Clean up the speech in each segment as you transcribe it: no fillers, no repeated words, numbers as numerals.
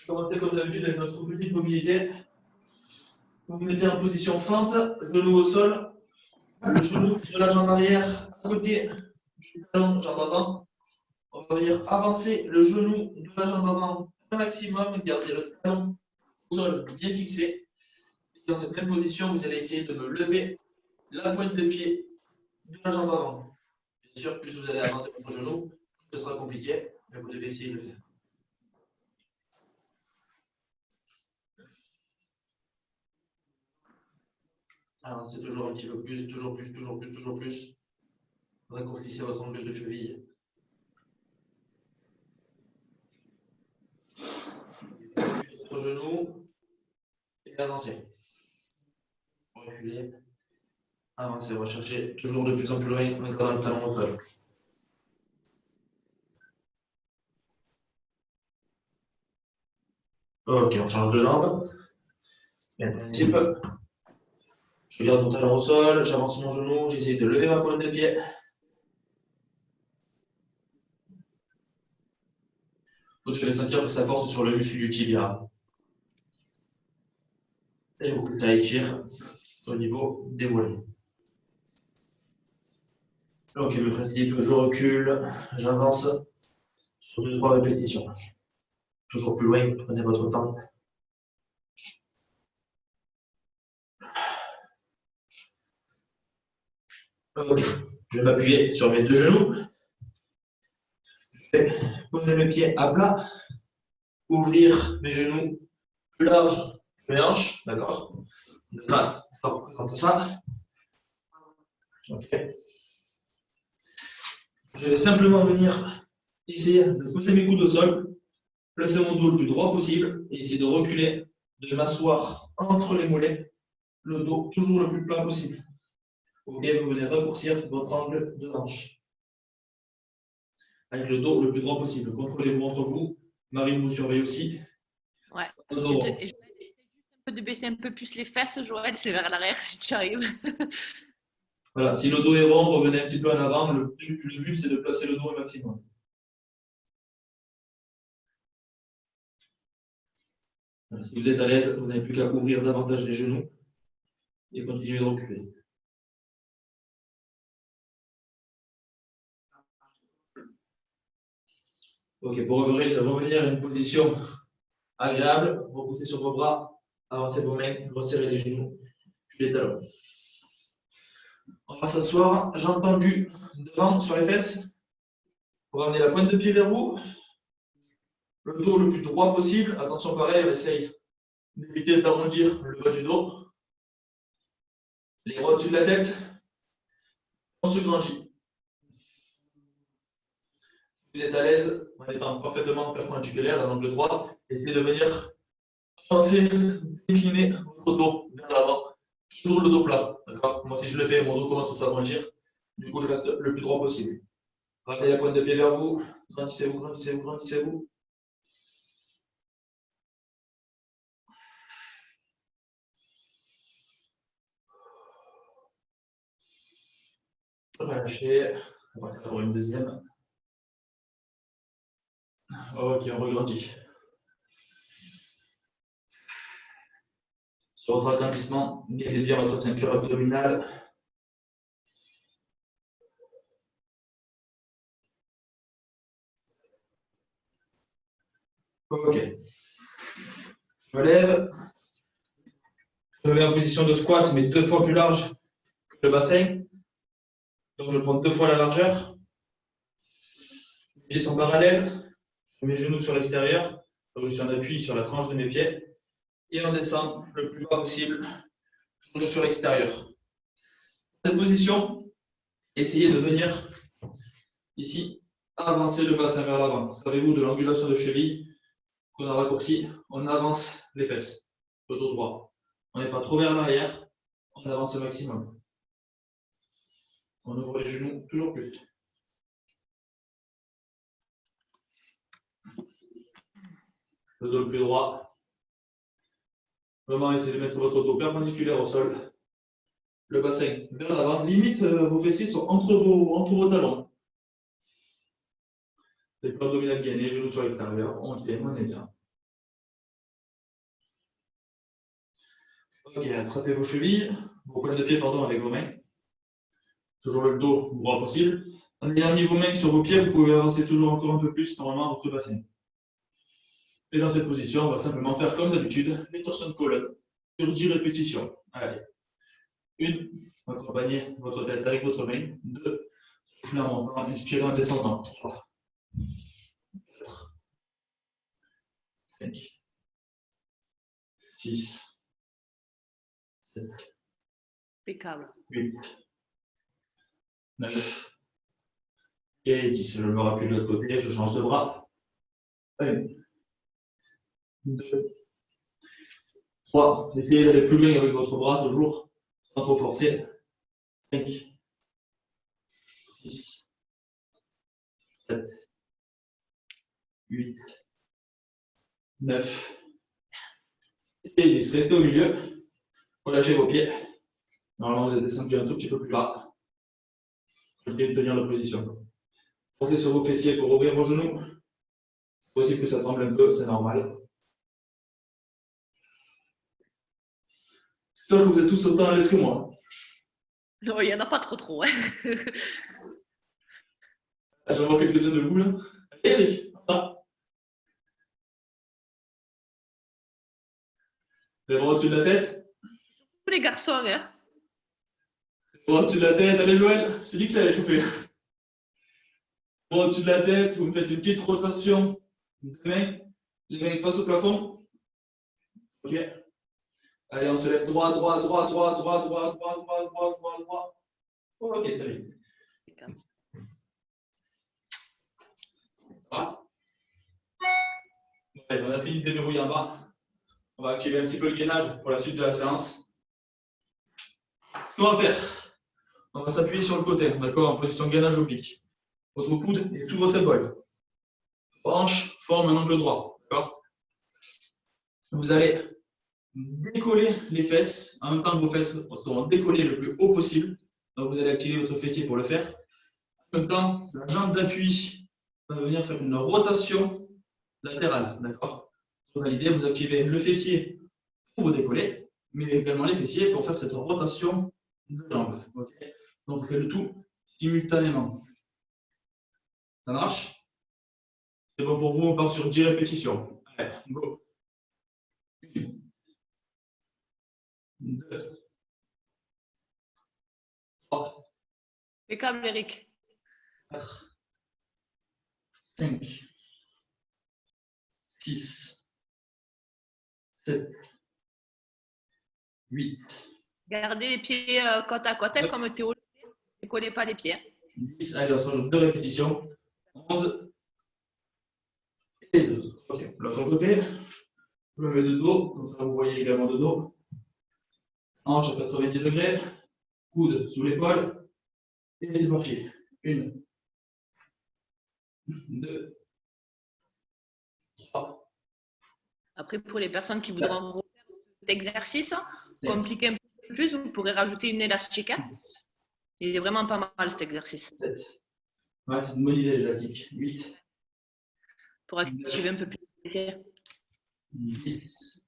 Commencez comme d'habitude avec notre petite mobilité. Vous vous mettez en position fente, genou au sol, le genou de la jambe arrière à côté du talon, jambe avant. On va venir avancer le genou de la jambe avant un maximum, gardez le talon au sol bien fixé. Et dans cette même position, vous allez essayer de me lever la pointe de pied de la jambe avant. Bien sûr, plus vous allez avancer votre genou, plus ce sera compliqué, mais vous devez essayer de le faire. Avancez toujours un petit peu plus, toujours plus, toujours plus, toujours plus. Raccourcissez votre angle de cheville. Votre genou et avancez. Reculez. Avancez, recherchez toujours de plus en plus loin, encore dans le talon au sol. Ok, on change de jambe. Même principe. Je garde mon talon au sol, j'avance mon genou, j'essaie de lever ma pointe de pied. Vous devez sentir que ça force sur le muscle du tibia. Et ça étire au niveau des mollets. Ok, le principe, je recule, j'avance sur 2-3 répétitions. Toujours plus loin, prenez votre temps. Ok, je vais m'appuyer sur mes deux genoux. Je vais poser mes pieds à plat, ouvrir mes genoux plus larges que mes hanches, d'accord? De face, ça représente ça. Ok. Je vais simplement venir essayer de poser mes coudes au sol, placer mon dos le plus droit possible et essayer de reculer, de m'asseoir entre les mollets, le dos toujours le plus plat possible. Ok, vous venez raccourcir votre angle de hanche. Avec le dos le plus droit possible. Contrôlez-vous entre vous. Marine vous surveille aussi. Ouais. Essaie juste un peu de baisser un peu plus les fesses, Joël, c'est vers l'arrière si tu arrives. Voilà, si le dos est rond, revenez un petit peu en avant. Le but, c'est de placer le dos au maximum. Si vous êtes à l'aise, vous n'avez plus qu'à ouvrir davantage les genoux et continuer de reculer. Ok, pour revenir à une position agréable, reposez sur vos bras, avancez vos mains, retirez les genoux, puis les talons. On va s'asseoir, jambes tendues devant sur les fesses. Pour ramener la pointe de pied vers vous. Le dos le plus droit possible. Attention, pareil, on essaye d'éviter d'arrondir le bas du dos. Les bras au-dessus de la tête. On se grandit. Vous êtes à l'aise en étant parfaitement perpendiculaire à l'angle droit. Essayez de venir avancer, décliner votre dos vers l'avant. Toujours le dos plat. D'accord? Moi, si je le fais, mon dos commence à s'agrandir. Du coup, je reste le plus droit possible. Ramenez la pointe de pied vers vous. Grandissez-vous, grandissez-vous, grandissez-vous. Relâchez. On va faire une deuxième. Ok, on regrandit. Sur votre agrandissement, gardez bien votre ceinture abdominale. Ok. Je me lève. Je me mets en position de squat, mais 2 fois plus large que le bassin. Donc je prends 2 fois la largeur. Les pieds sont parallèles. Je mets mes genoux sur l'extérieur. Donc je suis en appui sur la frange de mes pieds. Et on descend le plus bas possible, genoux sur l'extérieur. Dans cette position, essayez de venir ici avancer le bassin vers l'avant. Savez-vous de l'angulation de cheville qu'on a raccourci, on avance les fesses, le dos droit. On n'est pas trop vers l'arrière, on avance au maximum. On ouvre les genoux toujours plus. Le dos le plus droit. Vraiment, essayez de mettre votre dos perpendiculaire au sol. Le bassin vers l'avant. Limite, vos fessiers sont entre vos talons. Les plans abdominales gainés, genoux sur l'extérieur. On est bien. Ok, attrapez vos chevilles, vos pointes de pied, pardon, avec vos mains. Toujours le dos droit possible. En ayant mis vos mains sur vos pieds, vous pouvez avancer toujours encore un peu plus, normalement, votre bassin. Et dans cette position, on va simplement faire comme d'habitude, les torsions de colonne sur 10 répétitions. Allez. 1, accompagnez votre tête avec votre main. 2, soufflez en montant, inspirez en descendant. 3, 4, 5, 6, 7, Impeccable. 8, 9 et 10. Je me rappuie de l'autre côté, je change de bras. 1, 2, 3. Essayez d'aller plus loin avec votre bras, toujours, sans trop forcer. 5, 6, 7, 8, 9 et 10. Restez au milieu. Relâchez vos pieds. Normalement, vous êtes descendu un tout petit peu plus bas. Continuez de tenir la position. Comptez sur vos fessiers pour ouvrir vos genoux. C'est possible que ça tremble un peu, c'est normal. J'espère que vous êtes tous autant à l'aise que moi. Non, il n'y en a pas trop. Hein. J'en vois quelques-uns de vous là. Eric, là. Les bras au-dessus de la tête. Tous les garçons, hein. Les bras au-dessus de la tête. Allez, Joël, je t'ai dit que ça allait chauffer. Les bras au-dessus de la tête. Vous me faites une petite rotation. Les mains face au plafond. Ok. Allez, on se lève droit. Ok, très bien. Voilà. Allez, on a fini de déverrouiller en bas. On va activer un petit peu le gainage pour la suite de la séance. Ce qu'on va faire, on va s'appuyer sur le côté, d'accord, en position gainage oblique. Votre coude et tout votre épaule. Vos hanches forment un angle droit, d'accord. Vous allez décoller les fesses, en même temps que vos fesses seront décollées le plus haut possible. Donc vous allez activer votre fessier pour le faire. En même temps, la jambe d'appui va venir faire une rotation latérale, d'accord. Pour valider, vous activez le fessier pour vous décoller, mais également les fessiers pour faire cette rotation de jambe. Okay. Donc on fait le tout simultanément. Ça marche? C'est bon pour vous, on part sur 10 répétitions. Allez, go. 1, 2, 3, Impeccable, Eric. 4, 5, 6, 7, 8. Gardez les pieds côte à côte, hein, comme Théo. Ne collez pas les pieds. 10. Allez, on se rajoute 2 répétitions. 11 et 12. Ok, l'autre côté. Je me mets de dos, comme ça vous voyez également de dos. Hanche à 90 degrés. Coude sous l'épaule. Et c'est parti. 1, 2, 3. Après, pour les personnes qui voudront refaire cet exercice, compliquer un peu plus, vous pourrez rajouter une élastique. Il est vraiment pas mal cet exercice. 7. Ouais, c'est une bonne idée l'élastique. 8. Pour activer un peu plus les pieds. 10.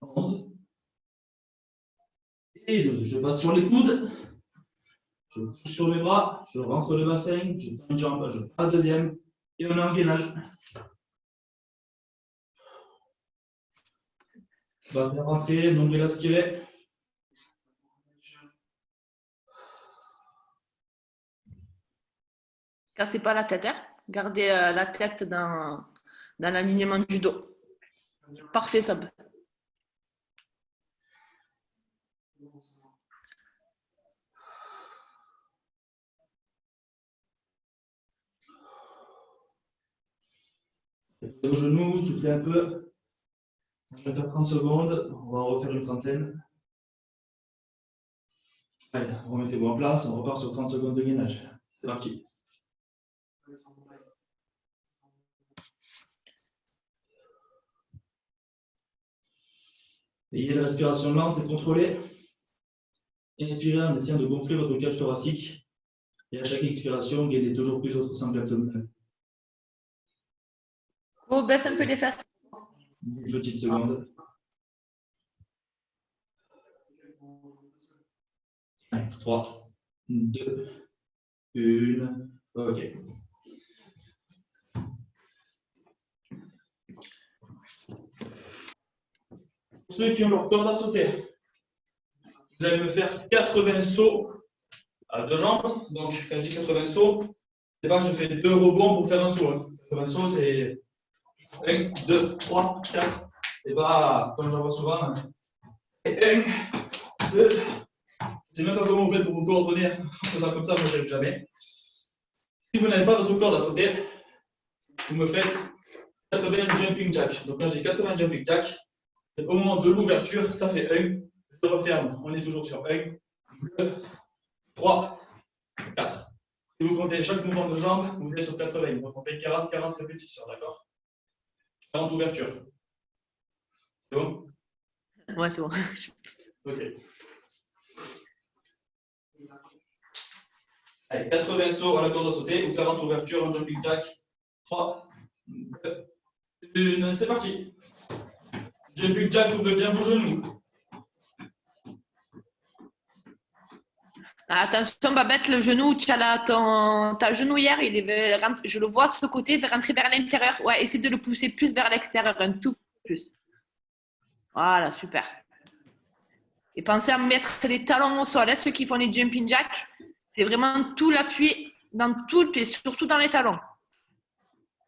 11. Et 12. Je passe sur les coudes. Je pousse sur les bras. Je rentre le bassin. Je tends une jambe. Je prends la deuxième. Et on a un gainage. Bassin rentré. Nombril aspiré. Cassez pas la tête. Hein. Gardez la tête dans l'alignement du dos. Parfait, ça. Au genou, soufflez un peu. Je vais faire 30 secondes. On va en refaire une trentaine. Allez, remettez-vous en place. On repart sur 30 secondes de gainage. C'est parti. Ayez de respiration lente et contrôlée. Inspirez en essayant de gonfler votre cage thoracique. Et à chaque expiration, gainez toujours plus votre sangle abdominale. Go, baisse un peu les fesses. Une petite seconde. Allez, 3, 2, 1. OK. Pour ceux qui ont leur corde à sauter, vous allez me faire 80 sauts à deux jambes. Donc, quand je dis 80 sauts, c'est pas que je fais 2 rebonds pour faire un saut. 80 sauts, c'est 1, 2, 3, 4. C'est pas comme j'en vois souvent. 1, 2. Je sais même pas comment vous faites pour vous coordonner en faisant comme ça, moi je n'arrive jamais. Si vous n'avez pas votre corde à sauter, vous me faites 80 jumping jack. Donc quand je dis 80 jumping jack, au moment de l'ouverture, ça fait 1. Je referme. On est toujours sur 1, 2, 3, 4. Si vous comptez chaque mouvement de jambe, vous êtes sur 80. Donc on fait 40 répétitions, d'accord? 40 ouvertures. C'est bon? Ouais, c'est bon. Ok. Allez, 80 sauts à la corde à sauter ou 40 ouvertures en jumping jack. 3, 2, 1, c'est parti. Jumping jack, ouvrez bien vos genoux. Attention, Babette, le genou, tu as ta genouillère, je le vois de ce côté, rentrer vers l'intérieur. Ouais, essaie de le pousser plus vers l'extérieur, un tout plus. Voilà, super. Et pensez à mettre les talons au sol. Ceux qui font les jumping jacks, c'est vraiment tout l'appui dans tout le pied, surtout dans les talons.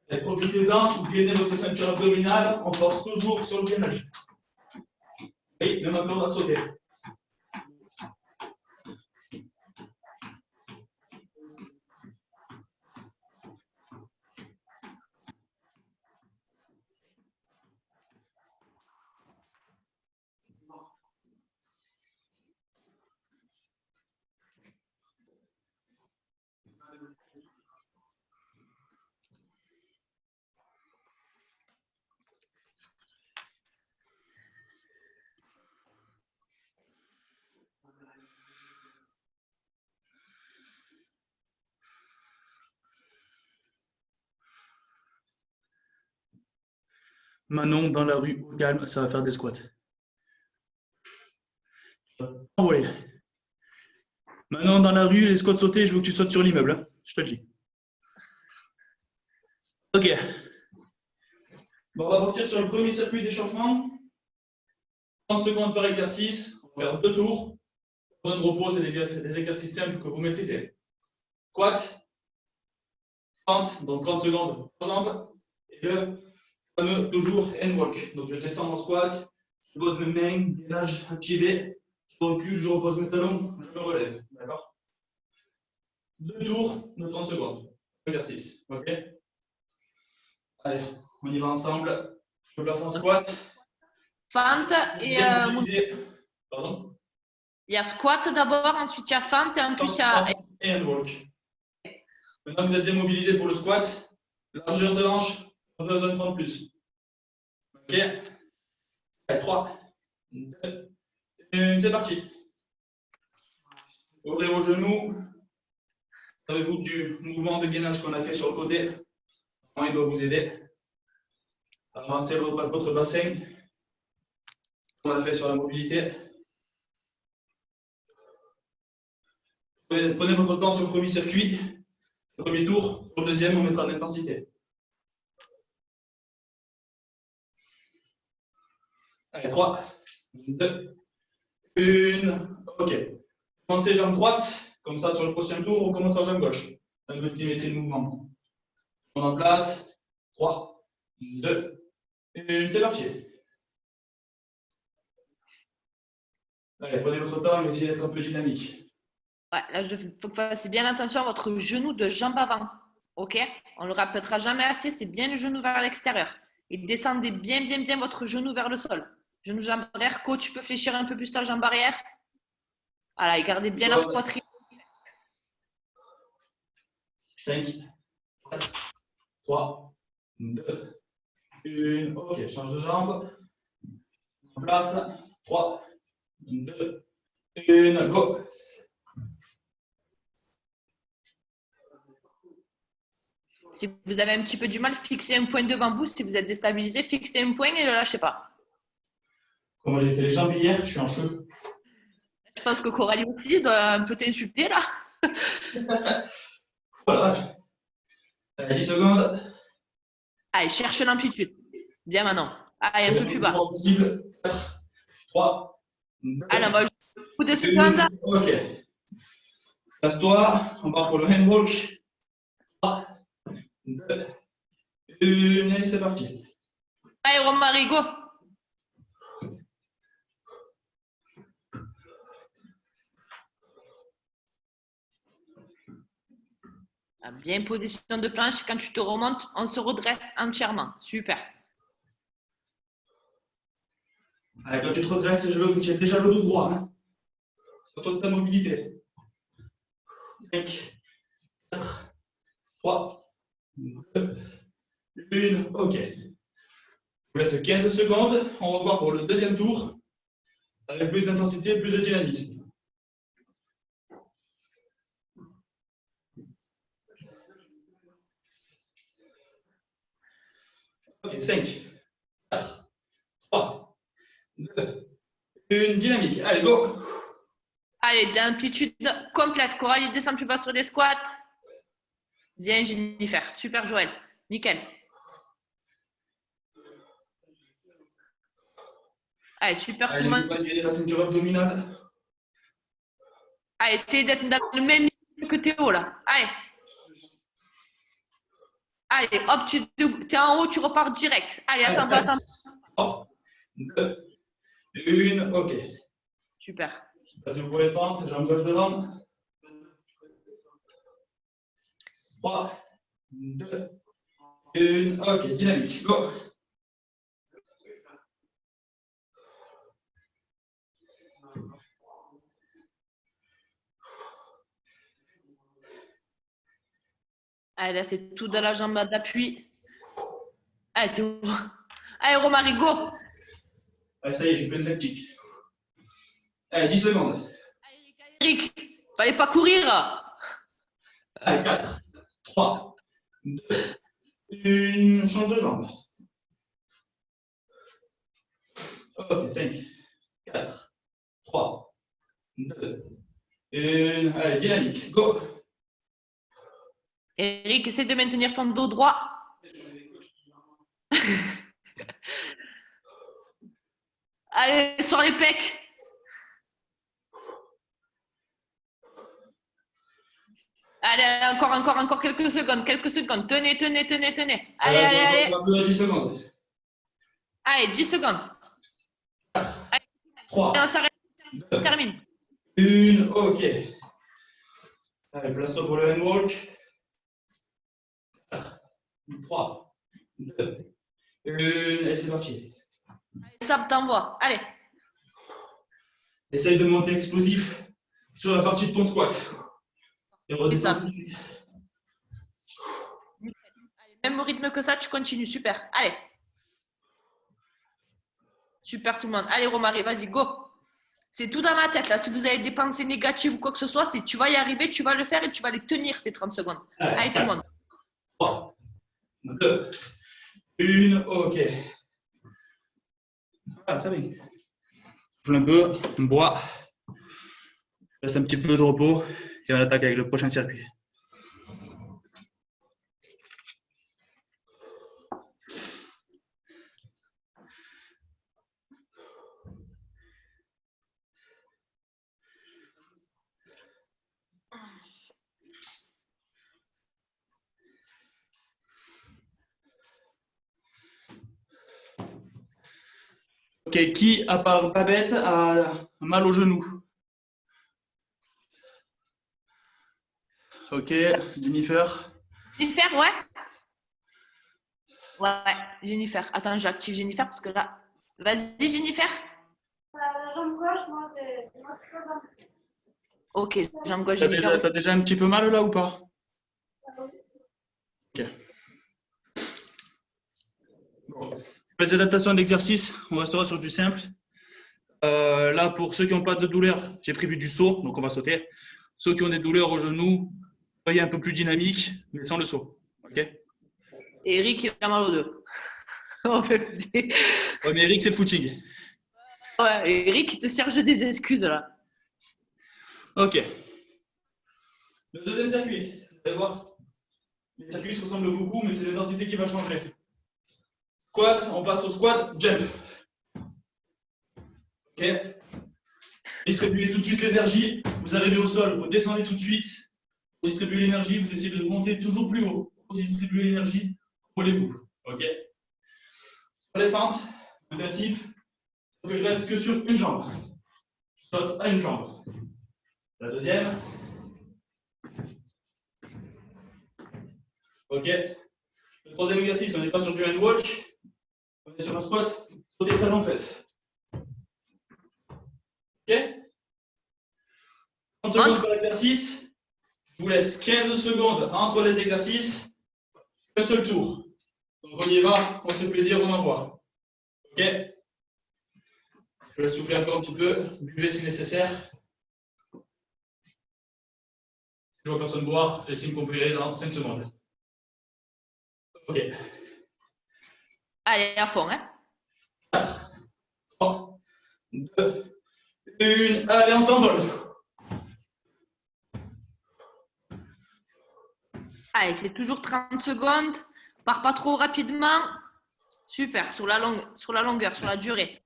Et profitez-en, vous gainez votre ceinture abdominale, on force toujours sur le gainage. Oui, même encore à sauter. Manon, dans la rue, au calme, ça va faire des squats. Envolé. Manon, dans la rue, les squats sautés, je veux que tu sautes sur l'immeuble. Hein. Je te le dis. Ok. Bon, on va partir sur le premier circuit d'échauffement. 30 secondes par exercice. On va faire 2 tours. Zone de repos, c'est des exercices simples que vous maîtrisez. Squat. 30, donc 30 secondes par jambe. Et le fameux toujours hand walk. Donc je descends en squat, je pose mes mains, gainage activé, je recule, je repose mes talons, je me relève. D'accord? 2 tours de 30 secondes. Exercice. Ok? Allez, on y va ensemble. Je me place en squat. Fente et. Pardon? Il y a squat d'abord, ensuite il y a fente et en plus il y a. Squat et hand walk. Maintenant que vous êtes démobilisé pour le squat, largeur de hanche, pas besoin de prendre plus. Ok? Allez, 3, 2, 1, c'est parti. Ouvrez vos genoux. Savez-vous du mouvement de gainage qu'on a fait sur le côté? Comment il doit vous aider? Avancez votre bassin. On a fait sur la mobilité. Prenez votre temps sur le premier circuit. Le premier tour. Pour le deuxième, on mettra de l'intensité. Allez, 3, 2, 1. Ok. Commencez jambe droite. Comme ça, sur le prochain tour, on commence par jambe gauche. Un petit symétrie de mouvement. On en place. 3, 2, 1. C'est parti. Allez, prenez votre temps et essayez d'être un peu dynamique. Ouais, là, il faut que vous fassiez bien attention à votre genou de jambe avant. Ok? On ne le répétera jamais assez, c'est bien le genou vers l'extérieur. Et descendez bien, bien, bien votre genou vers le sol. Genou, jambe arrière. Coach, tu peux fléchir un peu plus ta jambe arrière. Voilà, et gardez bien la poitrine. 5, 4, 3, 2, 1. Ok, change de jambe. En place. 3, 2, 1. Go. Si vous avez un petit peu du mal, fixez un point devant vous. Si vous êtes déstabilisé, fixez un point et ne le lâchez pas. Comme moi j'ai fait les jambes hier, je suis en feu. Je pense que Coralie aussi doit un peu t'insulter là. Voilà. Allez, 10 secondes. Allez, cherche l'amplitude. Bien maintenant. Allez, un peu plus bas. Possible. 4, 3, 2, Allez, on va jouer un coup de 1. secondes. Ok. Passe-toi. On part pour le handwalk. 3, 2, 1. Et c'est parti. Allez, Romary, go. Bien position de planche. Quand tu te remontes, on se redresse entièrement. Super. Allez, quand tu te redresses, je veux que tu aies déjà le dos droit. Hein. Surtout ta mobilité. 5, 4, 3, 2, 1. Ok. Je vous laisse 15 secondes. On repart pour le deuxième tour. Avec plus d'intensité, plus de dynamisme. Ok, 5, 4, 3, 2, 1. Dynamique. Allez, go. Allez, d'amplitude complète. Coralie, descend plus bas sur les squats. Bien, Jennifer. Super, Joël. Nickel. Allez, super, tout le monde. Allez, la ceinture abdominale. Allez, essayez d'être dans le même niveau que Théo, là. Allez. Allez, hop, tu es en haut, tu repars direct. Allez, attends, pas, attends. 3, 2, 1. Ok. Super. Vas-y, vous pouvez fente, jambe gauche devant. 3, 2, 1. Ok, dynamique. Go. Allez, là, c'est tout dans la jambe d'appui. Allez, Théo. Allez, Romary, go. Allez, ça y est, j'ai plein de lactique. Allez, 10 secondes. Eric, fallait pas courir. Allez, 4, 3, 2, 1. Change de jambe. Ok, 5, 4, 3, 2, 1. Allez, dynamique. Go. Eric, essaie de maintenir ton dos droit. Allez, sors les pecs. Allez, encore quelques secondes, Tenez. Allez. Un peu à 10 secondes. Allez, 10 secondes. 4, Allez, 3, on s'arrête, 2, on termine. 1. Ok. Allez, place-toi pour le handwalk. 4, 3, 2, 1. Et c'est parti. Allez, Sab, t'envoie. Allez. Essaye de monter explosif sur la partie de ton squat. Et redescends ça. tout de suite. Allez, même au rythme que ça, tu continues. Super. Allez. Super tout le monde. Allez, Romary, vas-y, go. C'est tout dans la tête là. Si vous avez des pensées négatives ou quoi que ce soit, tu vas y arriver, tu vas le faire et tu vas les tenir ces 30 secondes. Allez, tout le monde. 3, 2, 1. Ok. Ah, très bien. Je un peu, on boit. Laisse un petit peu de repos et on attaque avec le prochain circuit. Ok, qui, à part Babette, a mal au genou? Ok, Jennifer. Jennifer, ouais. Ouais, Jennifer. Attends, j'active Jennifer parce que là. Vas-y, Jennifer. La jambe gauche, moi, c'est. Ok, jambe gauche, Jennifer. T'as déjà un petit peu mal là ou pas? Ok. Bon. Les adaptations d'exercice, on restera sur du simple. Là, pour ceux qui n'ont pas de douleur, j'ai prévu du saut, donc on va sauter. Ceux qui ont des douleurs au genou, soyez un peu plus dynamique, mais sans le saut. Ok. Et Eric, il a mal aux deux. En fait, Ouais, mais Eric, c'est le footing. ouais, Eric, il te cherche des excuses là. Ok. Le deuxième circuit, vous allez voir, les circuits se ressemblent beaucoup, mais c'est l'intensité qui va changer. Squat, on passe au squat, jump. Ok. Distribuez tout de suite l'énergie. Vous arrivez au sol, vous descendez tout de suite. Vous distribuez l'énergie, vous essayez de monter toujours plus haut. Vous distribuez l'énergie, roulez-vous. Ok. Sur les feintes, le principe, que je reste que sur une jambe. Je saute à une jambe. La deuxième. Ok. Le troisième exercice, on n'est pas sur du hand walk. On est sur un squat, sauter talon fesses. Ok. 30 secondes par exercice. Je vous laisse 15 secondes entre les exercices. Un seul tour. Donc on y va, on se fait plaisir, on envoie. Ok. Je vais souffler encore un petit peu, buvez si nécessaire. Si je vois personne boire, j'estime qu'on peut y aller dans 5 secondes. Ok. Allez, à fond, hein. 4, 3, 2, 1. Allez, on s'envole. Allez, c'est toujours 30 secondes. Pars pas trop rapidement. Super, sur la longueur, sur la durée.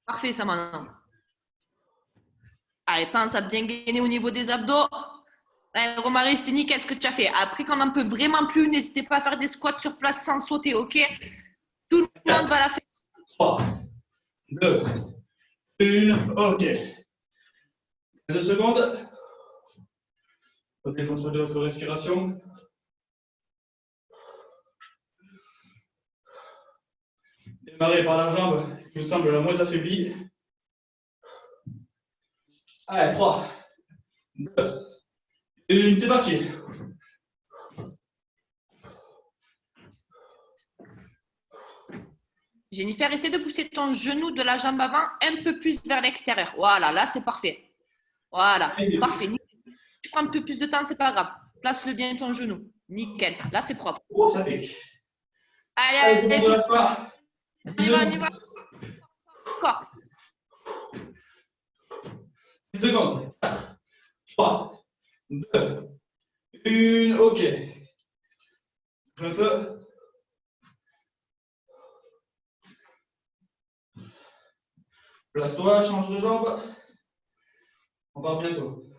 Parfait, ça maintenant. Allez, pense à bien gainer au niveau des abdos. Allez, Romary, c'était nickel ce que tu as fait. Après, quand on n'en peut vraiment plus, n'hésitez pas à faire des squats sur place sans sauter, ok? Tout le monde va la faire. 3, 2, 1. Ok. 15 secondes. Prenez le contrôle de votre respiration. Démarrez par la jambe qui vous semble la moins affaiblie. Allez, 3, 2, 1, c'est parti. Jennifer, essaie de pousser ton genou de la jambe avant un peu plus vers l'extérieur. Voilà, là, c'est parfait. Voilà, parfait. Tu prends un peu plus de temps, c'est pas grave. Place-le bien ton genou. Nickel. Là, c'est propre. Oh, ça pique. Allez, Allez, allez, on ne lâche pas. on y va, on y va. Encore. 10 secondes. 4, 3, 2, 1. Ok. Je un peu. Place-toi, change de jambe. On part bientôt.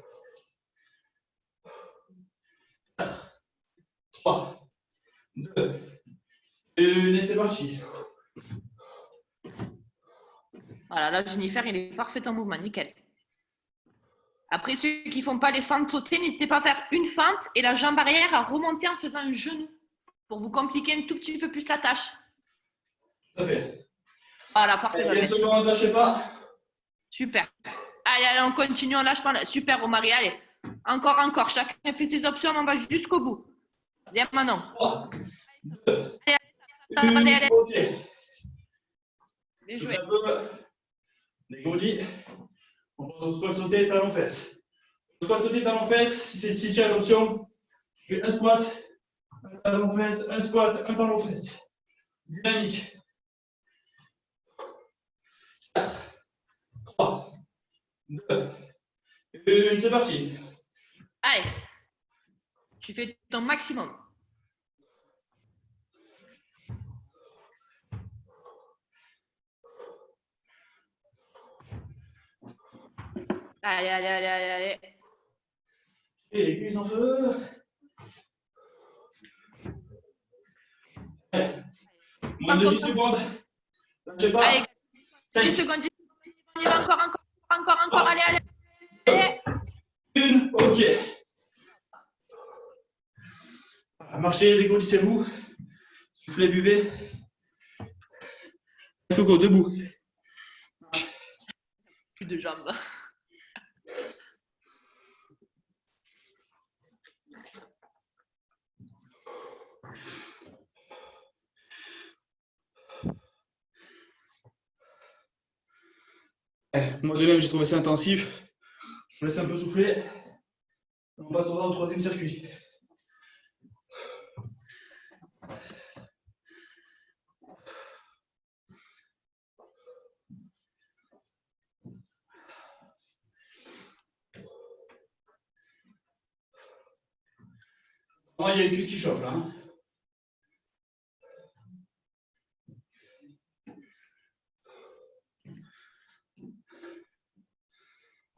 4, 3, 2, 1. Et c'est parti. Voilà, là, Jennifer, il est parfait en mouvement. Nickel. Après, ceux qui ne font pas les fentes sautées, n'hésitez pas à faire une fente et la jambe arrière à remonter en faisant un genou pour vous compliquer un tout petit peu plus la tâche. Tout à fait. Voilà, parfait. Allez, 15 secondes, ne lâchez pas. Super. Allez, allez, on continue, on lâche pas. Super, Romary, allez. Encore, encore. Chacun fait ses options, on va jusqu'au bout. Viens, Manon. 3, 2, Allez, 1. allez. Ok. Bien Je joué. fais un peu des godis. On passe au squat sauté, talon fesse. Squat sauté, talon fesse, si tu as l'option, je fais un squat, un talon fesse, un squat, un talon fesse. Dynamique. 4, 3, 2, 1, c'est parti. Allez. Tu fais ton maximum. Allez, allez, allez, allez, allez. Et les cuisses en feu. Allez. Moins de 10 secondes. Lâchez pas. Allez, 5, 10 secondes, 10 secondes. On y va encore, encore, encore, encore. Allez, allez. Allez. 1, ok. Marchez, dégourdissez-vous. Soufflez, buvez. Coco, debout. Plus de jambes. Moi de même, j'ai trouvé ça intensif. Je laisse un peu souffler. On passe au troisième circuit. Moi, il y a les cuisses qui chauffent là. Hein.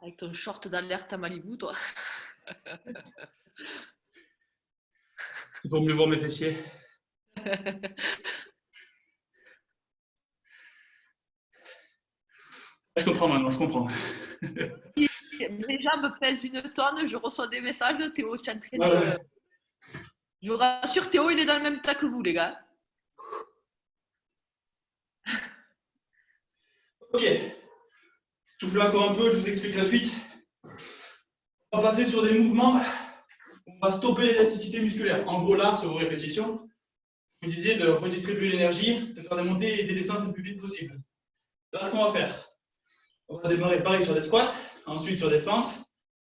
Avec ton short d'alerte à Malibu, toi. C'est pour mieux voir mes fessiers. Je comprends maintenant, je comprends. Mes jambes pèsent 1 tonne, je reçois des messages. Théo, tu es en train de. Ouais. Je vous rassure, Théo, il est dans le même tas que vous, les gars. Ok. Soufflez encore un peu, je vous explique la suite. On va passer sur des mouvements. On va stopper l'élasticité musculaire. En gros, là, sur vos répétitions, je vous disais de redistribuer l'énergie, de faire des montées et des descentes le plus vite possible. Là, ce qu'on va faire, on va démarrer pareil sur des squats, ensuite sur des fentes,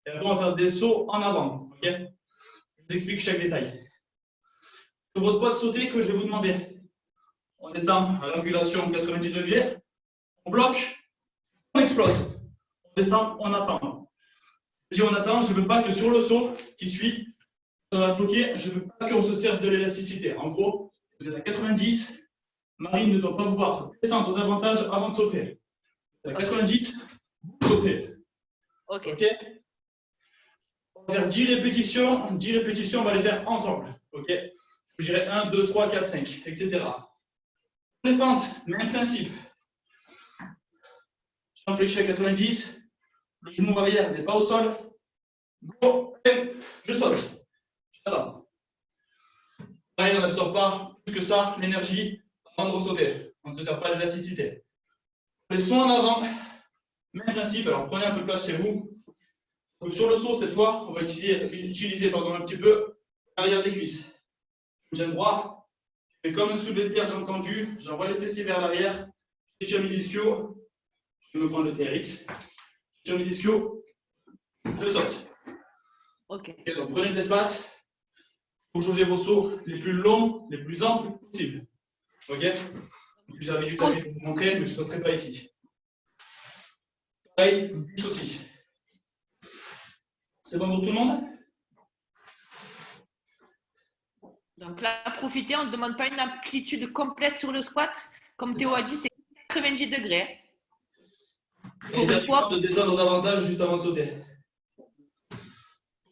et après on va faire des sauts en avant. Ok, je vous explique chaque détail. Sur vos squats sautés que je vais vous demander, on descend à l'angulation 90 degrés, on bloque, on explose. On descend, on attend. Je dis on attend, je ne veux pas que sur le saut qui suit, on va bloquer, je ne veux pas qu'on se serve de l'élasticité. En gros, vous êtes à 90, Marine ne doit pas pouvoir descendre davantage avant de sauter. Vous êtes à 90, vous sautez. Ok. Ok. On va faire 10 répétitions. 10 répétitions, on va les faire ensemble. Ok. Je dirais 1, 2, 3, 4, 5, etc. Les fentes, même principe. J'en fléchis à 90. Le genou arrière n'est pas au sol. Go, et je saute. J'attends. Pareil, on n'absorbe pas plus que ça l'énergie avant de ressauter. On ne se sert pas d'élasticité. Les sauts en avant, même principe. Alors prenez un peu de place chez vous. Donc, sur le saut, cette fois, on va utiliser un petit peu l'arrière des cuisses. Je me tiens droit, je fais comme un soulevé de terre, j'ai entendu, j'envoie les fessiers vers l'arrière, je tiens mes ischios, je me prends le TRX, je tiens mes ischios, je saute. Ok. Okay, donc prenez de l'espace pour jauger vos sauts les plus longs, les plus amples possibles. Ok. Vous avez du tapis pour vous montrer, mais je ne sauterai pas ici. Pareil, glisse aussi. C'est bon pour tout le monde? Donc là, profitez, on ne demande pas une amplitude complète sur le squat. Comme Théo a dit, c'est 90 degrés. Il y a une interdiction de descendre davantage juste avant de sauter.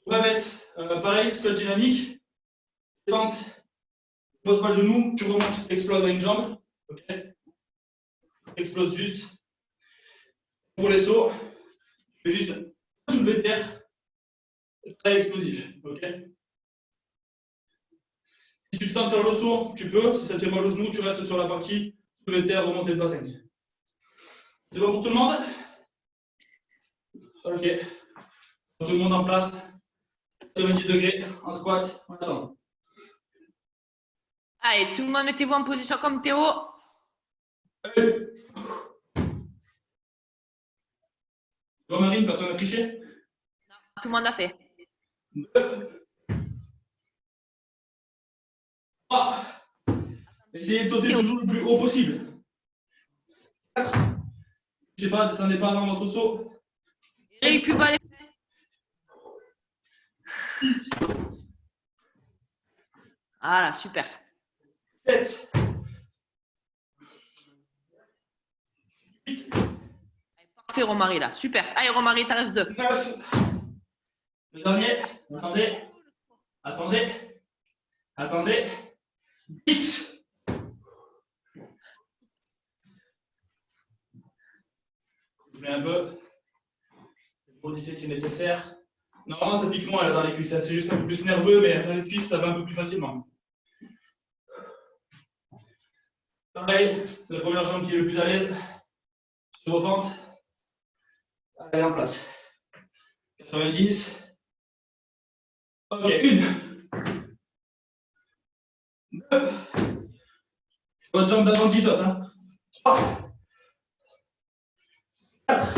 On va mettre pareil, squat dynamique, fente, pose pas le genou, tu remontes, exploses à une jambe. Ok. Explose juste. Pour les sauts, je fais juste soulever de terre, très explosif. Ok. Si tu te sens faire le saut, tu peux. Si ça te fait mal au genou, tu restes sur la partie soulever de terre, remonter le bassin. C'est bon pour tout le monde? Ok. Tout le monde en place. 90 degrés en squat. On attend. Allez, tout le monde, mettez-vous en position comme Théo. Allez. Toi, Marine, personne n'a triché? Tout le monde a fait. 9. 3. Essayez de sauter toujours le plus haut possible. 4. Je sais pas, descendez pas avant votre saut. Et plus bas les 6. Voilà, super. 7. 8. Parfait, Romary, là. Super. Allez, Romary, t'en restes 2. 9. Le dernier. Attendez. Attendez. Attendez. 10. Soufflez un peu. Fournissez si nécessaire. Normalement, ça pique moins là, dans les cuisses. C'est juste un peu plus nerveux, mais dans les cuisses, ça va un peu plus facilement. Pareil, la première jambe qui est le plus à l'aise. Sur vos fentes. Allez, en place. 90. Ok, 1. 2. Votre jambe d'avant qui saute. Hein. 3. 4.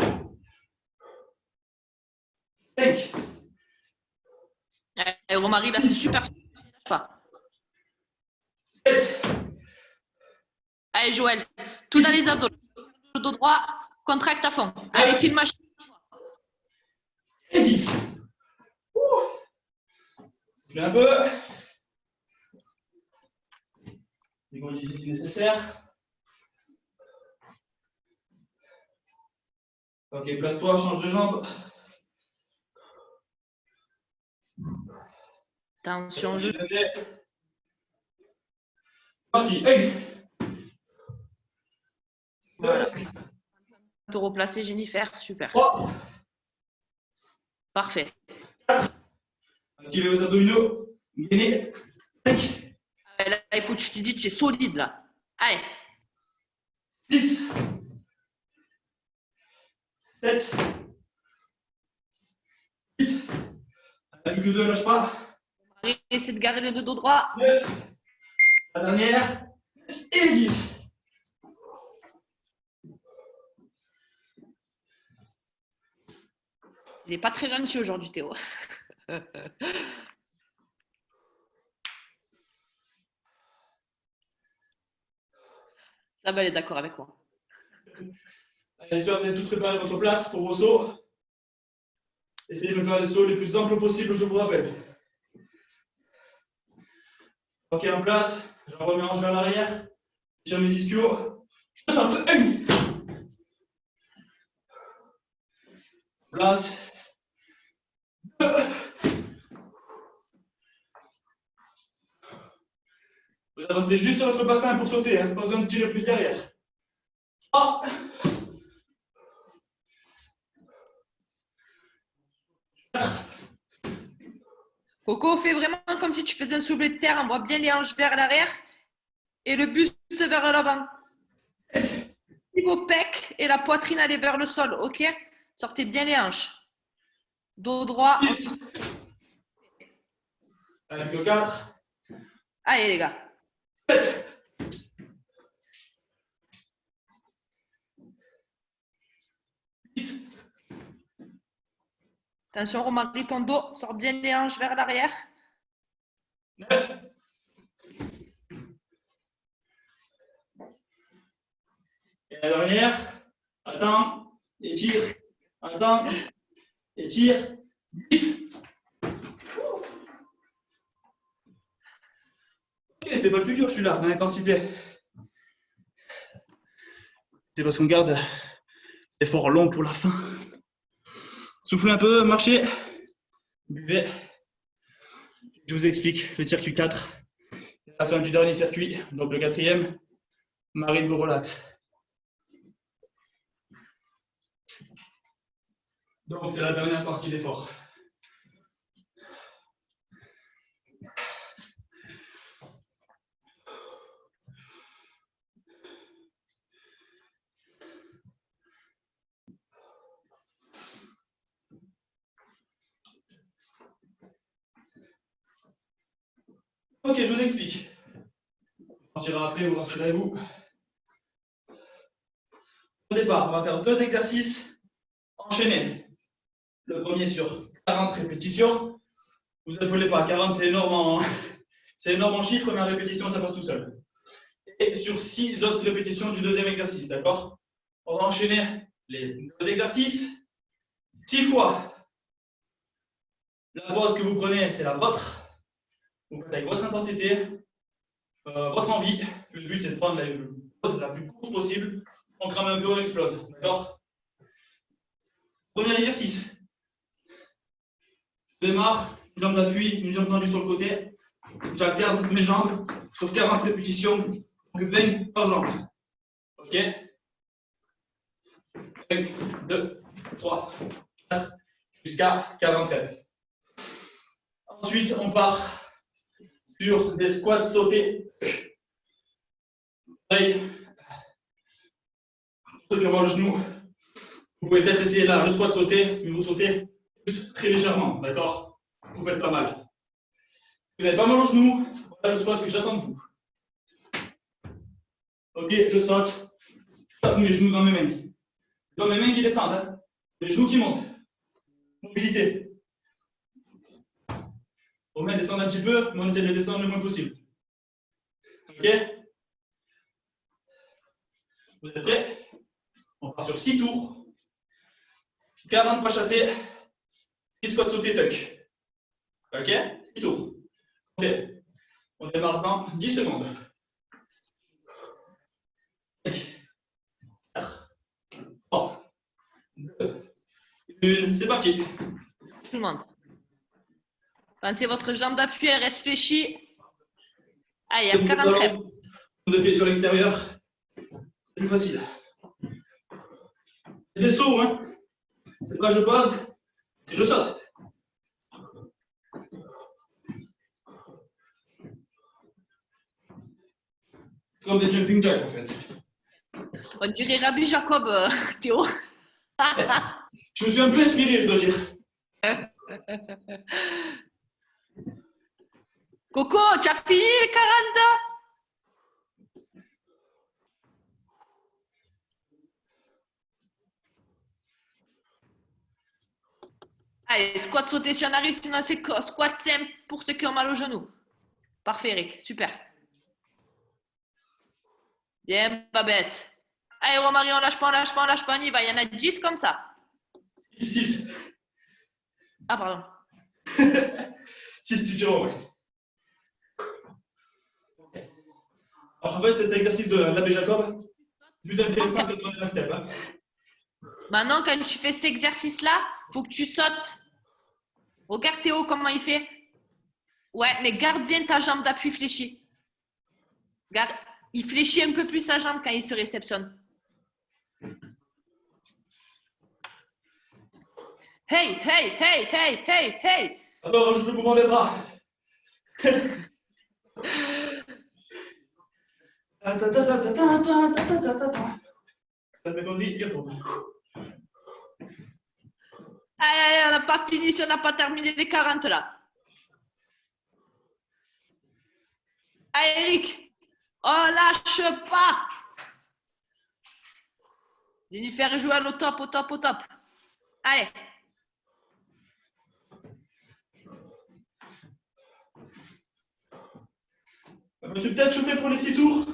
5. Allez, Romary, là, c'est super. Pas. 7. Allez, Joël, tout dans les abdos. Le dos droit, contracte à fond. Allez, file machine. Et 10. Soufflez un peu. Dégonfle ici si nécessaire. Ok, place-toi, change de jambe. Attention, je Parti. 1. voilà. Te replacer, Jennifer, super. 3. Parfait. Activez vos abdominaux. Gainez. 5. Là, il faut que je te dise, tu es solide là. Allez. 6. 7. 8. Avec le 2, lâche pas. Essaie de garer le dos droit. 9. La dernière. Et 10. Il n'est pas très gentil aujourd'hui, Théo. Ça va, elle est d'accord avec moi. J'espère que vous avez tous préparé votre place pour vos sauts. Essayez de me faire les sauts les plus amples possibles, je vous rappelle. Ok, en place. J'envoie mes hanches vers l'arrière. J'tire mes ischios. Je saute. 1. Place. 2. Vous avancez juste sur votre bassin pour sauter, hein. Pas besoin de tirer plus derrière. 3. Coco, fais vraiment comme si tu faisais un soulevé de terre. Envoie bien les hanches vers l'arrière et le buste vers l'avant. Vos pecs et la poitrine aller vers le sol, ok? Sortez bien les hanches. Dos droit. 10. Allez, le 4. Allez les gars. 7. 8. Attention, remarie ton dos. Sors bien les hanches vers l'arrière. 9. Et la dernière. Attends. Étire. Attends. Étire. 10. C'était pas le plus dur celui-là, dans l'intensité. C'est parce qu'on garde l'effort long pour la fin. Soufflez un peu, marchez. Buvez. Je vous explique le circuit 4. À la fin du dernier circuit, donc le 4e, Marine vous relaxe. Donc c'est la dernière partie d'effort. Ok, je vous explique. On partira après, vous rassurez-vous. Au départ, on va faire 2 exercices enchaînés. Le premier sur 40 répétitions. Vous ne voulez pas, 40 c'est énorme en chiffres, mais en répétition, ça passe tout seul. Et sur 6 autres répétitions du 2e exercice, d'accord? On va enchaîner les 2 exercices 6 fois. La pause que vous prenez, c'est la vôtre. Vous faites avec votre intensité, votre envie. Le but, c'est de prendre la pause la plus courte possible. On crame un peu, on explose. D'accord? Premier exercice. Je démarre, une jambe d'appui, une jambe tendue sur le côté. J'alterne mes jambes sur 40 répétitions, donc 20 par jambe. Ok? 1, 2, 3, 4, jusqu'à 40 reps. Ensuite, on part sur des squats sautés. Pareil. Ceux qui ont le genou, vous pouvez peut-être essayer là, le squat sauté, mais vous sautez juste très légèrement, d'accord? Vous faites pas mal. Vous avez pas mal au genou, voilà le squat que j'attends de vous. Ok, je saute, je tape mes genoux dans mes mains. Dans mes mains qui descendent, hein. Les genoux qui montent. Mobilité. On met descendre un petit peu, mais on essaie de les descendre le moins possible. Ok? Vous êtes prêts? On part sur 6 tours. 40 pas chassés. 10 squats sautés tuck. Ok? 6 tours. On démarre dans 10 secondes. Une, c'est parti. Tout le monde. Pensez votre jambe d'appui, elle reste fléchie. Allez, il y a 40 reps. Deux pieds sur l'extérieur. C'est plus facile. C'est des sauts, hein. C'est pas je pose, c'est je saute. C'est comme des jumping jacks en fait. On dirait Rabbi Jacob, Théo. Je me suis un peu inspiré, je dois dire. Coco, tu as fini les 40? Allez, squat sauté si on arrive, sinon c'est squat simple pour ceux qui ont mal au genou. Parfait, Eric, super. Bien, Babette. Allez, Romarie, on lâche pas, on lâche pas, on lâche pas, on y va. Il y en a 10 comme ça. 6. Ah, pardon. 6 suffiront, ouais. Alors en fait, cet exercice de l'abbé Jacob, plus intéressant que ton step. Hein. Maintenant, quand tu fais cet exercice-là, il faut que tu sautes. Regarde Théo, comment il fait. Ouais, mais garde bien ta jambe d'appui fléchie. Garde. Il fléchit un peu plus sa jambe quand il se réceptionne. Hey, hey, hey, hey, hey, hey. Alors, je peux mouvement des bras. Allez, allez, on n'a pas fini si on n'a pas terminé les 40 là. Allez, Eric. Oh, lâche pas. Jennifer joue au top, au top, au top. Allez. Je me suis peut-être chauffé pour les 6 tours.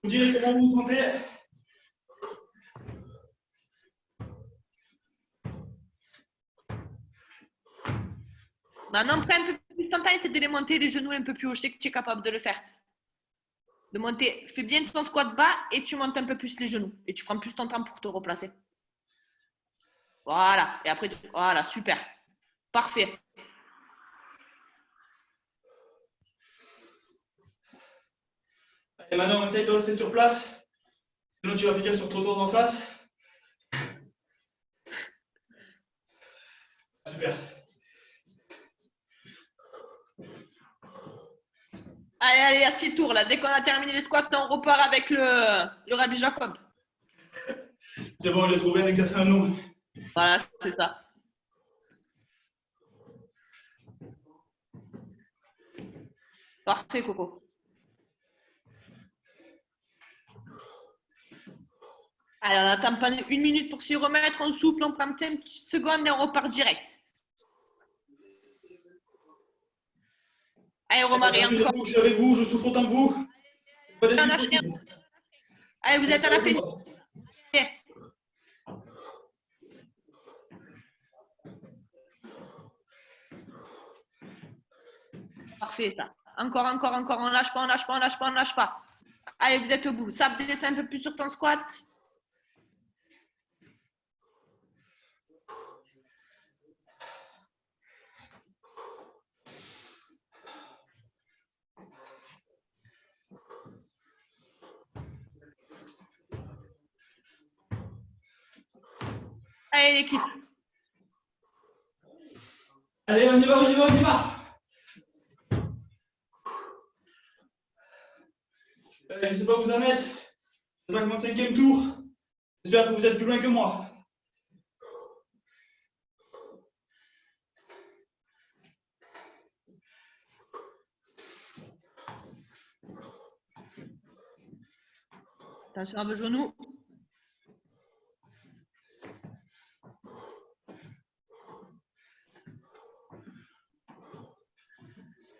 Vous direz comment vous vous sentez. Maintenant, prends un peu plus ton temps, essaie de les monter les genoux un peu plus haut. Je sais que tu es capable de le faire. De monter, fais bien ton squat bas et tu montes un peu plus les genoux. Et tu prends plus ton temps pour te replacer. Voilà. Et après, voilà, super. Parfait. Et maintenant, on essaye de rester sur place. Sinon, tu vas finir sur le trottoir d'en face. Super. Allez, allez, à 6 tours là. Dès qu'on a terminé les squats, on repart avec le Rabbi Jacob. C'est bon, il a trouvé un exercice un nom. Voilà, c'est ça. Parfait, Coco. Allez, on attend pas 1 minute pour s'y remettre. On souffle, on prend 5 secondes et on repart direct. Allez, Romarie, Attention de encore. vous, je suis avec vous, je souffre autant que vous. Pas des suites possibles. Allez, vous êtes à la fin. Allez. Parfait, ça. Encore, encore, encore. On lâche pas, on lâche pas, on lâche pas, on lâche pas. Allez, vous êtes au bout. Ça descend un peu plus sur ton squat. Allez, l'équipe. Allez, on y va, on y va, on y va. Je ne sais pas où vous en êtes. C'est mon 5e tour. J'espère que vous êtes plus loin que moi. Attention à vos genoux.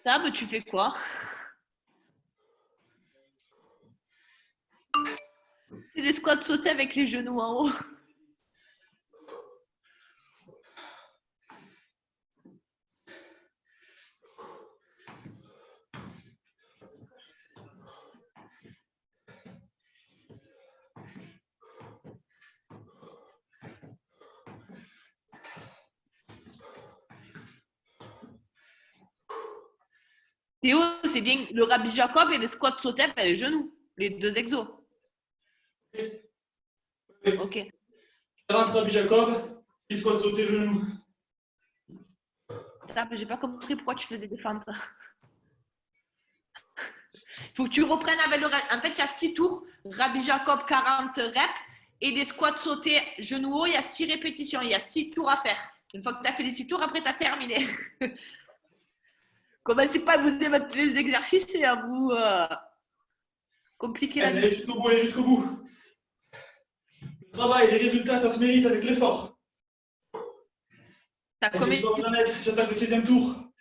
Sab, tu fais quoi? C'est les squats sautés avec les genoux en haut. Théo, c'est bien le Rabbi Jacob et le squat sauté avec les genoux, les deux exos. Ok. 40 Rabbi Jacob, 10 squats sautés genoux. Ça, j'ai pas compris pourquoi tu faisais des fentes. Il faut que tu reprennes avec le. En fait, il y a 6 tours. Rabbi Jacob, 40 reps. Et des squats sautés genoux hauts, il y a 6 répétitions. Il y a 6 tours à faire. Une fois que tu as fait les 6 tours, après, tu as terminé. Commencez pas à vous mettre les exercices et à vous compliquer la vie. Allez jusqu'au bout, allez jusqu'au bout. Le travail, les résultats, ça se mérite avec l'effort. T'as combien... Je sais pas où vous en êtes, j'attaque le 6e tour.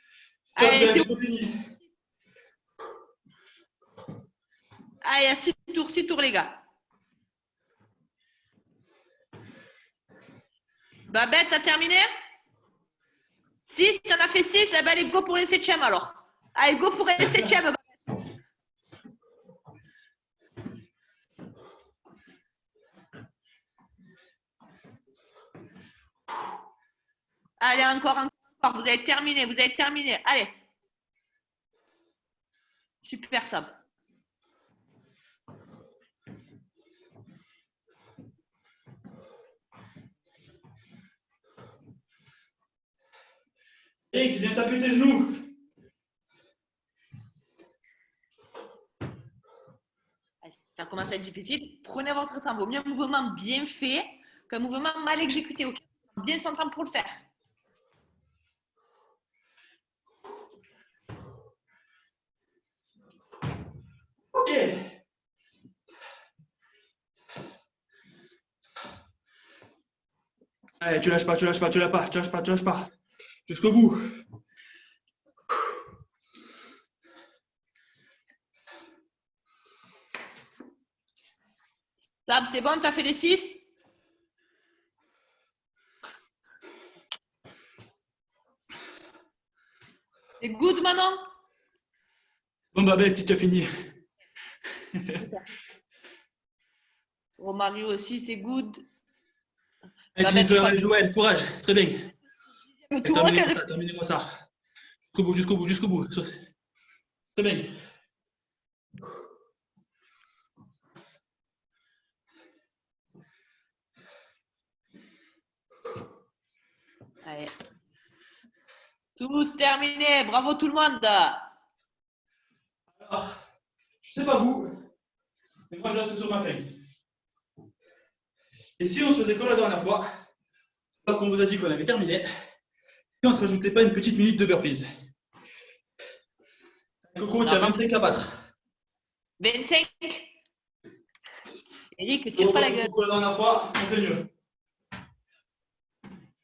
Allez, Vous avez bientôt fini. il y a 6 tours, les gars. Babette, t'as terminé? 6, tu en as fait 6, eh ben, allez, go pour les 7e alors. Allez, go pour les 7e. Allez, encore. Vous avez terminé, Allez. Super, ça. Eric, viens taper tes genoux. Ça commence à être difficile. Prenez votre temps. Vaut mieux un mouvement bien fait qu'un mouvement mal exécuté. Okay? Bien son temps pour le faire. Ok. Allez, tu lâches pas. Jusqu'au bout. Sab, c'est bon, tu as fait les 6? C'est good, Manon? Bon, Babette, si tu as fini. Romario aussi, c'est good. Allez, tu peux faire Joël, courage, très bien. Terminez-moi ça. Jusqu'au bout. Très bien. Allez. Tous terminés. Bravo tout le monde. Alors, je ne sais pas vous, mais moi je reste sur ma faim. Et si on se faisait comme la dernière fois, alors qu'on vous a dit qu'on avait terminé, et on ne se rajoutait pas une petite minute de burpees. Coco, tu as 25 à battre. 25. Eric, tu n'as pas la gueule. Comme la dernière fois, on fait mieux.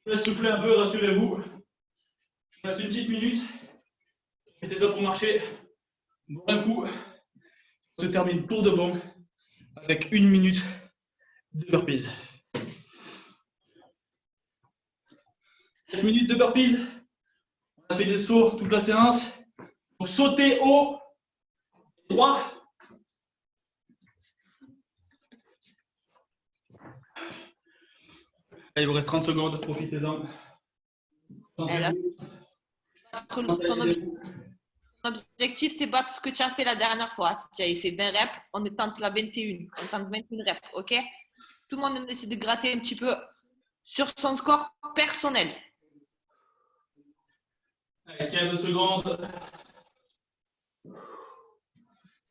Je vous laisse souffler un peu, rassurez-vous. Je vous laisse une petite minute. Mettez ça pour marcher. Bon, un coup, on se termine pour de bon avec 1 minute de burpees. 7 minutes de burpees. On a fait des sauts toute la séance. Donc sauter haut, droit. Allez, il vous reste 30 secondes, profitez-en. Ton objectif, c'est battre ce que tu as fait la dernière fois. Si tu avais fait 20 reps, on tente la 21. On tente 21 reps, ok? Tout le monde essaie de gratter un petit peu sur son score personnel. Allez, 15 secondes.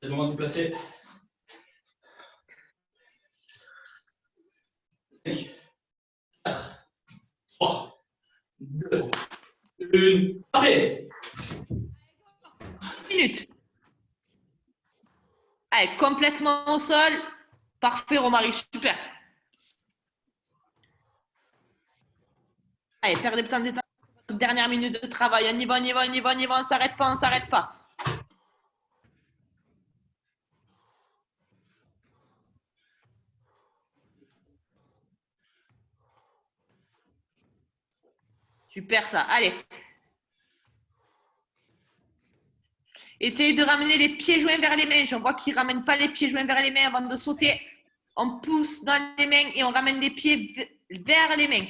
C'est le moment de vous placer. 5, 4, 3, 2, 1. Allez! Minute. Allez, complètement au sol. Parfait, Romary, super. Allez, perdez le temps d'état. Dernière minute de travail. On y va. On s'arrête pas. Super ça. Allez. Essayez de ramener les pieds joints vers les mains. Je vois qu'ils ne ramènent pas les pieds joints vers les mains avant de sauter. On pousse dans les mains et on ramène les pieds vers les mains.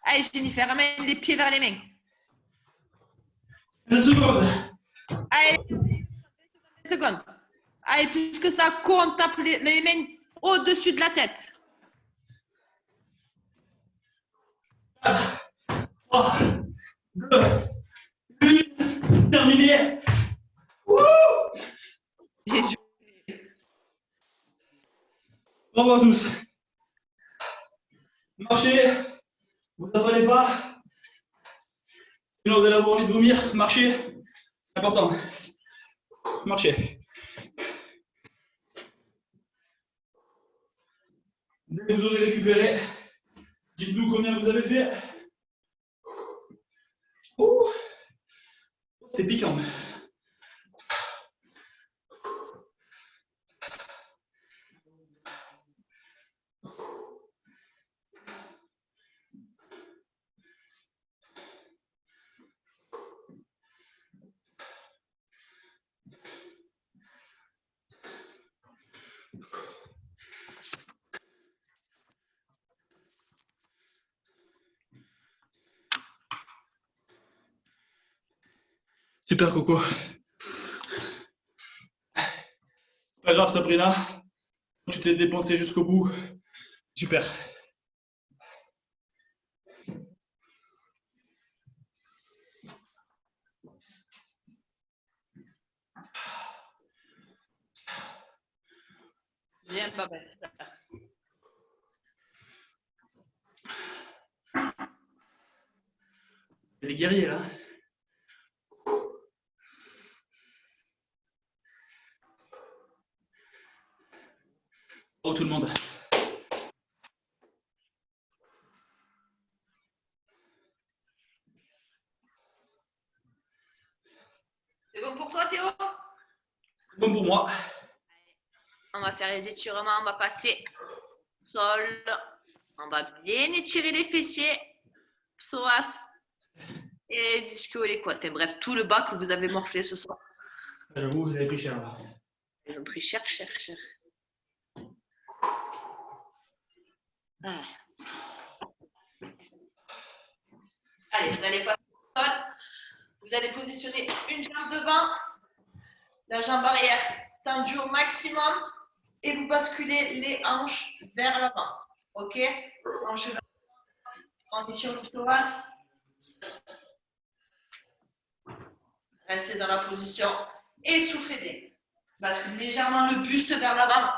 Allez, Jennifer, ramène les pieds vers les mains. 2 secondes. Allez. secondes. Allez, plus que ça, on tape les mains au-dessus de la tête. 3, 2, 1, terminé. J'ai joué. Bravo à tous. Marchez, vous n'avalez pas. Sinon vous allez avoir envie de vomir. Marchez, c'est important. Marchez. Dès que vous aurez récupéré, dites-nous combien vous avez fait. Ouh, c'est piquant. Super Coco. Pas grave Sabrina, tu t'es dépensé jusqu'au bout. Super. Bien, papa. Les guerriers là. Oh tout le monde. C'est bon pour toi, Théo? Bon pour moi. On va faire les étirements, on va passer sol. On va bien étirer les fessiers, psoas et les ischios et les quads. Enfin, bref, tout le bas que vous avez morflé ce soir. J'avoue, vous avez pris cher là. Ils ont pris cher. Ah. Allez, vous allez passer au sol. Vous allez positionner une jambe devant, la jambe arrière tendue au maximum et vous basculez les hanches vers l'avant. Ok? Hanches vers l'avant, on étire le psoas. Restez dans la position et soufflez bien. Basculez légèrement le buste vers l'avant.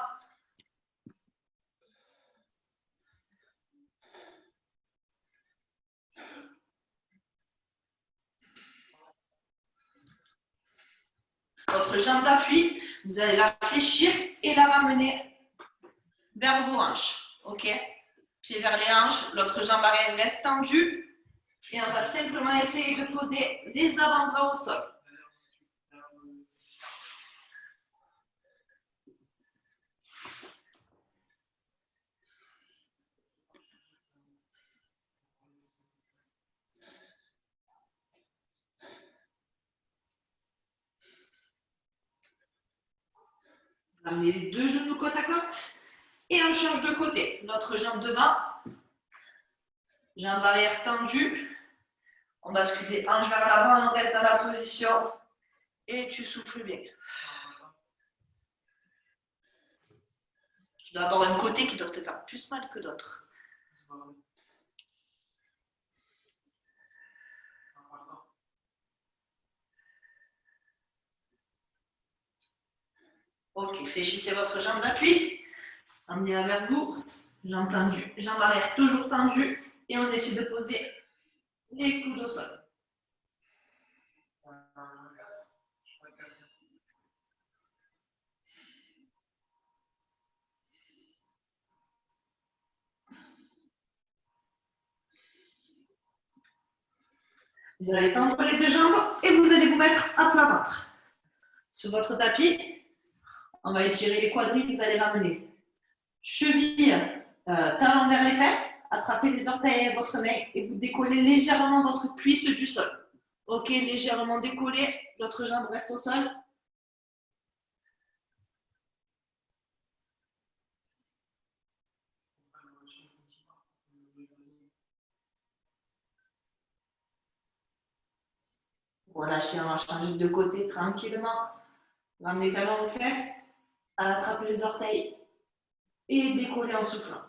Votre jambe d'appui, vous allez la fléchir et la ramener vers vos hanches. Ok? Pied vers les hanches, l'autre jambe arrière reste tendue. Et on va simplement essayer de poser les avant-bras au sol. Ramenez les deux genoux côte à côte. Et on change de côté. Notre jambe devant. Jambe arrière tendue. On bascule les hanches vers l'avant. On reste dans la position. Et tu souffles bien. Tu dois avoir un côté qui doit te faire plus mal que d'autres. Ok, fléchissez votre jambe d'appui. Emmenez-la vers vous. Jambe tendue, jambe arrière toujours tendue. Et on essaie de poser les coudes au sol. Vous allez tendre les deux jambes et vous allez vous mettre à plat ventre. Sur votre tapis, on va étirer les quadris, vous allez ramener cheville, talon vers les fesses, attrapez les orteils avec votre main et vous décollez légèrement votre cuisse du sol. Ok, légèrement décollé, l'autre jambe reste au sol. Relâchez, on va changer de côté tranquillement. Ramenez les talons aux fesses, attrapez les orteils et décollez en soufflant.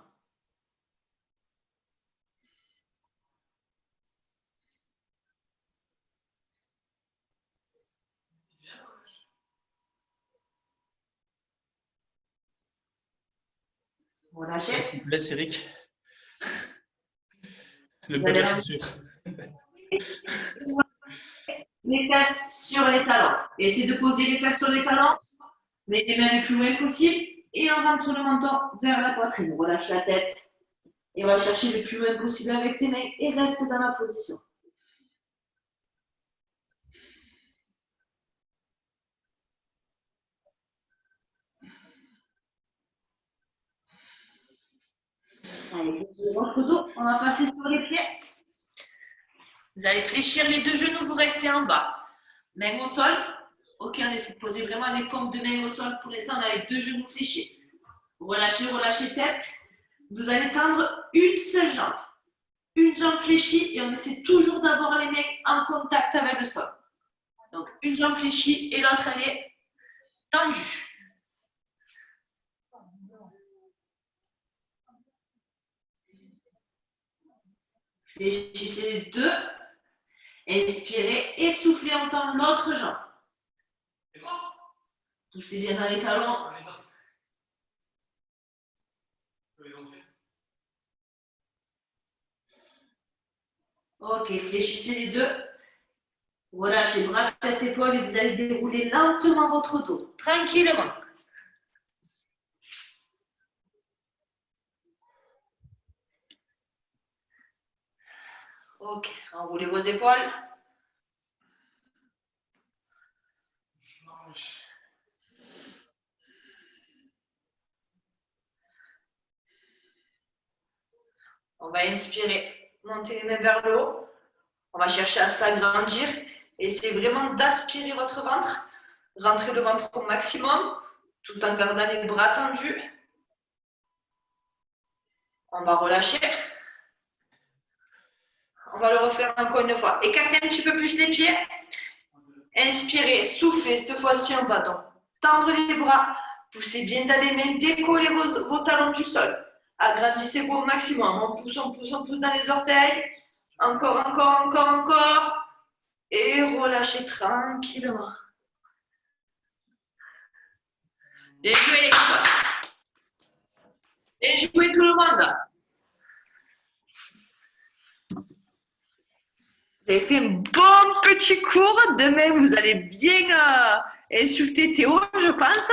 Relâchez. S'il te plaît, Eric. Le Vous bas de la allez chaussure. Les fesses sur les talons. Essayez de poser les fesses sur les talons. Mettez les mains le plus loin possible et on rentre le menton vers la poitrine. Relâche la tête et on va chercher le plus loin possible avec tes mains et reste dans la position. Allez, votre dos, on va passer sur les pieds. Vous allez fléchir les deux genoux, vous restez en bas. Main au sol. Ok, on essaie de poser vraiment les paumes de main au sol. Pour l'instant, on a les deux genoux fléchis. Relâchez, relâchez tête. Vous allez tendre une seule jambe. Une jambe fléchie et on essaie toujours d'avoir les mains en contact avec le sol. Donc, une jambe fléchie et l'autre, elle est tendue. Fléchissez les deux. Inspirez et soufflez en tendant l'autre jambe. Poussez bien dans les talons. Ok, fléchissez les deux. Relâchez bras, tête, épaules et vous allez dérouler lentement votre dos, tranquillement. Ok, enroulez vos épaules. On va inspirer, monter les mains vers le haut. On va chercher à s'agrandir. Essayez vraiment d'aspirer votre ventre. Rentrez le ventre au maximum, tout en gardant les bras tendus. On va relâcher. On va le refaire encore une fois. Écartez un petit peu plus les pieds. Inspirez, soufflez. Cette fois-ci, on va donc tendre les bras. Poussez bien dans les mains. Décollez vos talons du sol. Agrandissez-vous au maximum. On pousse dans les orteils. Encore, encore, encore, encore. Et relâchez tranquillement. Bien joué les gars. Bien joué tout le monde. Vous avez fait un bon petit cours. Demain, vous allez bien insulter Théo, je pense.